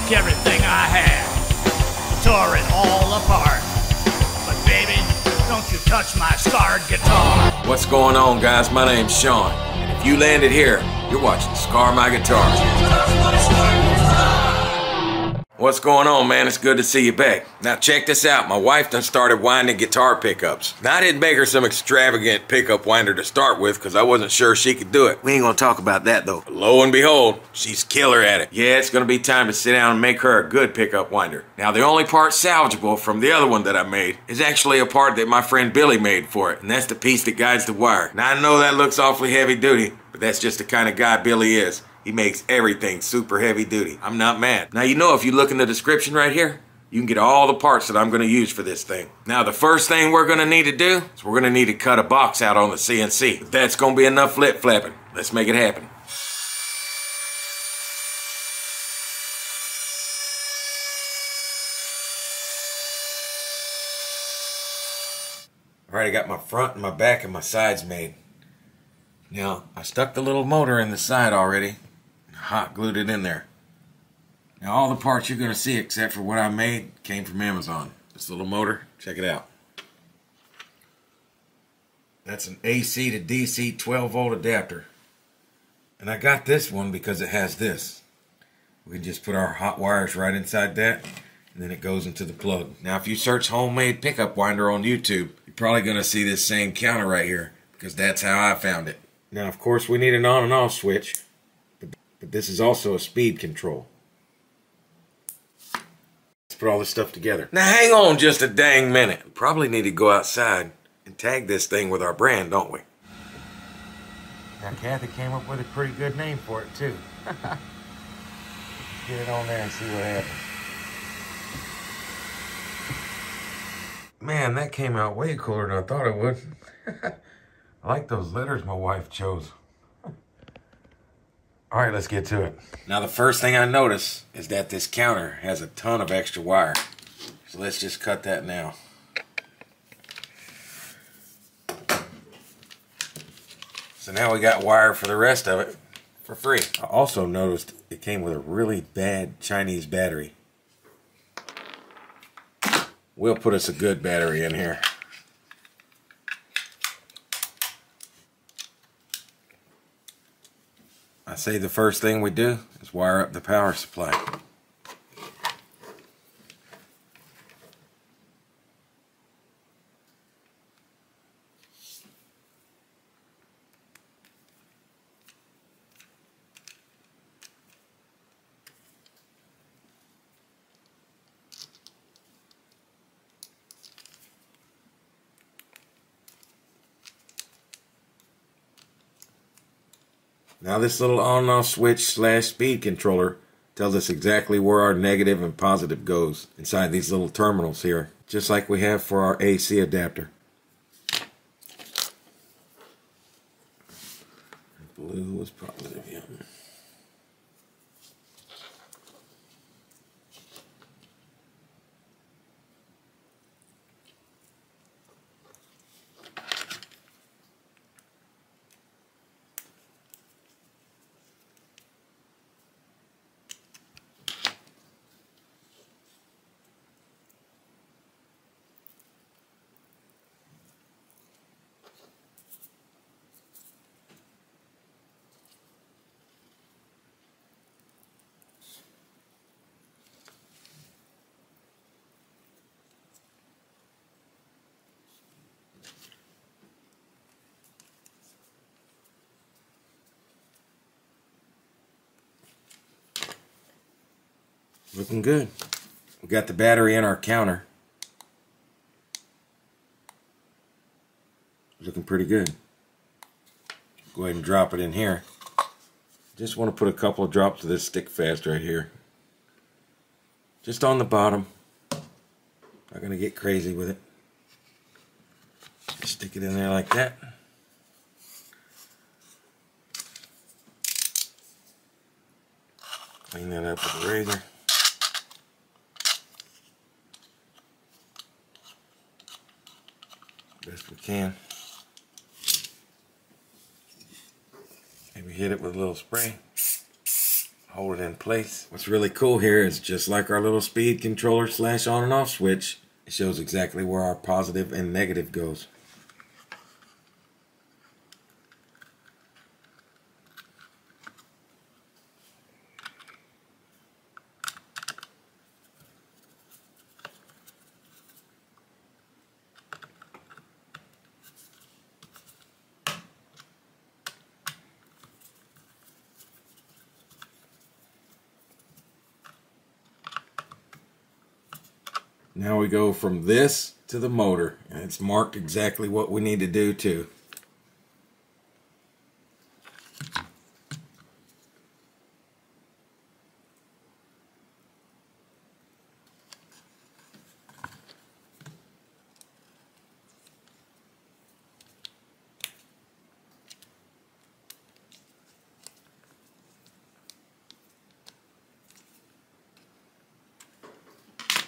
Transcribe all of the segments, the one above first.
broke everything I had, tore it all apart. But baby, don't you touch my scarred guitar. What's going on, guys? My name's Sean, and if you landed here, you're watching Scar My Guitar. What's going on, man? It's good to see you back. Now check this out. My wife done started winding guitar pickups. Now I didn't make her some extravagant pickup winder to start with because I wasn't sure she could do it. We ain't gonna talk about that though. But lo and behold, she's killer at it. Yeah, it's gonna be time to sit down and make her a good pickup winder. Now the only part salvageable from the other one that I made is actually a part that my friend Billy made for it, and that's the piece that guides the wire. Now I know that looks awfully heavy duty, but that's just the kind of guy Billy is. He makes everything super heavy duty. I'm not mad. Now you know, if you look in the description right here, you can get all the parts that I'm gonna use for this thing. Now the first thing we're gonna need to do is we're gonna need to cut a box out on the CNC. But that's gonna be enough flip flapping. Let's make it happen. All right, I got my front and my back and my sides made. Now, I stuck the little motor in the side already. Hot glued it in there. Now all the parts you're going to see except for what I made came from Amazon. This little motor, check it out. That's an AC to DC 12 volt adapter. And I got this one because it has this. We can just put our hot wires right inside that, and then it goes into the plug. Now if you search homemade pickup winder on YouTube, you're probably going to see this same counter right here, because that's how I found it. Now of course we need an on and off switch. But this is also a speed control. Let's put all this stuff together. Now hang on just a dang minute. We probably need to go outside and tag this thing with our brand, don't we? Now Kathy came up with a pretty good name for it too. Get it on there and see what happens. Man, that came out way cooler than I thought it would. I like those letters my wife chose. All right, let's get to it. Now the first thing I notice is that this counter has a ton of extra wire. So let's just cut that now. So now we got wire for the rest of it for free. I also noticed it came with a really bad Chinese battery. We'll put us a good battery in here. I say the first thing we do is wire up the power supply. Now this little on and off switch / speed controller tells us exactly where our negative and positive goes inside these little terminals here, just like we have for our AC adapter. Blue was positive, yeah. Looking good. We got the battery in our counter. Looking pretty good. Go ahead and drop it in here. Just want to put a couple of drops of this stick fast right here. Just on the bottom. Not going to get crazy with it. Just stick it in there like that. Clean that up with a razor. Best we can. Maybe hit it with a little spray. hold it in place. What's really cool here is just like our little speed controller / on and off switch, it shows exactly where our positive and negative goes. Now we go from this to the motor, and it's marked exactly what we need to do too.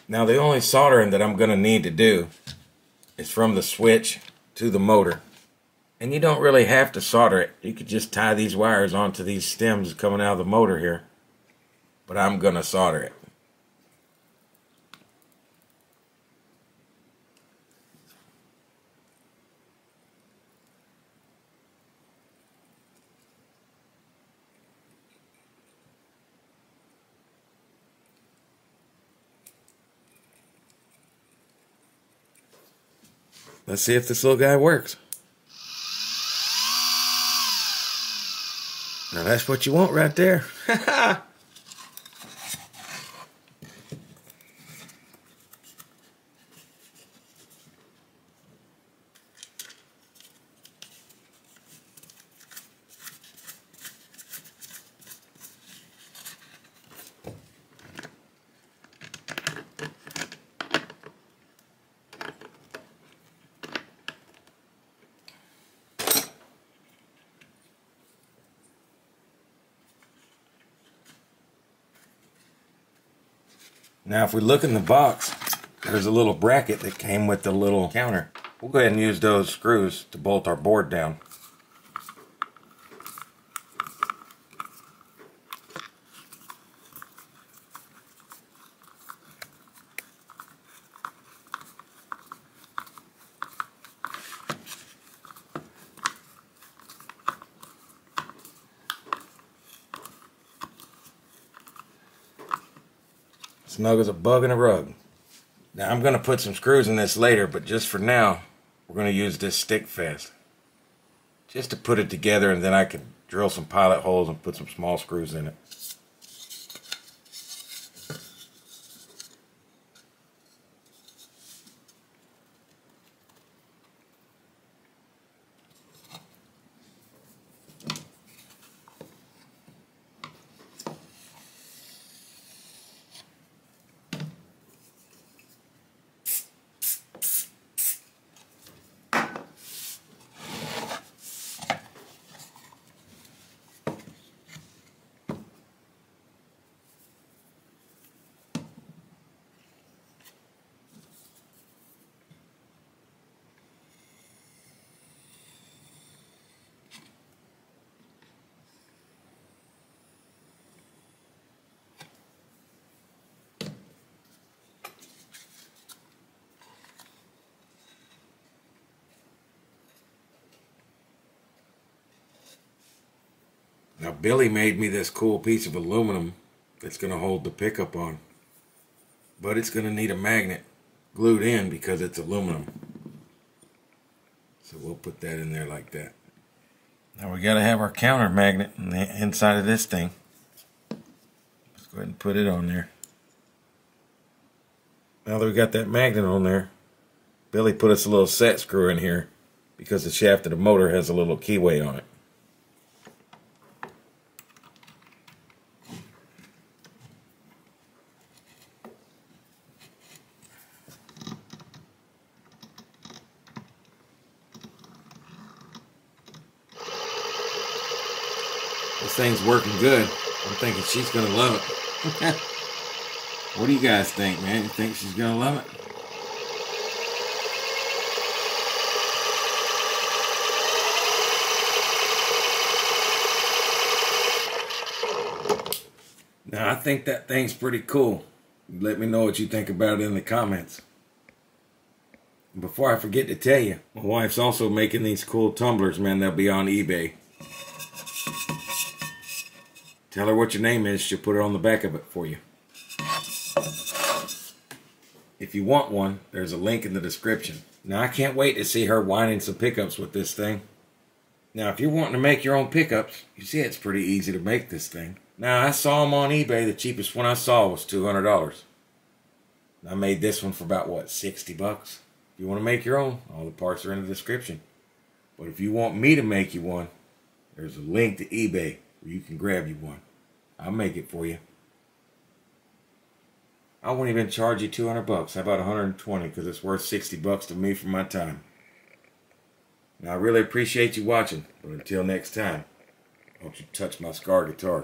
Now the only soldering that I'm going to need to do is from the switch to the motor. And you don't really have to solder it. You could just tie these wires onto these stems coming out of the motor here. But I'm going to solder it. Let's see if this little guy works. Now that's what you want right there. Now if we look in the box, there's a little bracket that came with the little counter. We'll go ahead and use those screws to bolt our board down. Snug as a bug in a rug. Now I'm going to put some screws in this later, but just for now, we're going to use this stick fast. Just to put it together, and then I can drill some pilot holes and put some small screws in it. Now Billy made me this cool piece of aluminum that's going to hold the pickup on. But it's going to need a magnet glued in because it's aluminum. So we'll put that in there like that. Now we got to have our counter magnet in the inside of this thing. Let's go ahead and put it on there. Now that we got that magnet on there, Billy put us a little set screw in here because the shaft of the motor has a little keyway on it. This thing's working good. I'm thinking she's going to love it. What do you guys think, man? You think she's going to love it? Now, I think that thing's pretty cool. Let me know what you think about it in the comments. Before I forget to tell you, my wife's also making these cool tumblers, man. They'll be on eBay. Tell her what your name is. She'll put it on the back of it for you. If you want one, there's a link in the description. Now, I can't wait to see her winding some pickups with this thing. Now, if you're wanting to make your own pickups, you see it's pretty easy to make this thing. Now, I saw them on eBay. The cheapest one I saw was $200. I made this one for about, what, 60 bucks? If you want to make your own, all the parts are in the description. But if you want me to make you one, there's a link to eBay where you can grab you one. I'll make it for you. I won't even charge you 200 bucks. How about 120 because it's worth 60 bucks to me for my time. Now, I really appreciate you watching, but until next time, don't you touch my Scar guitar.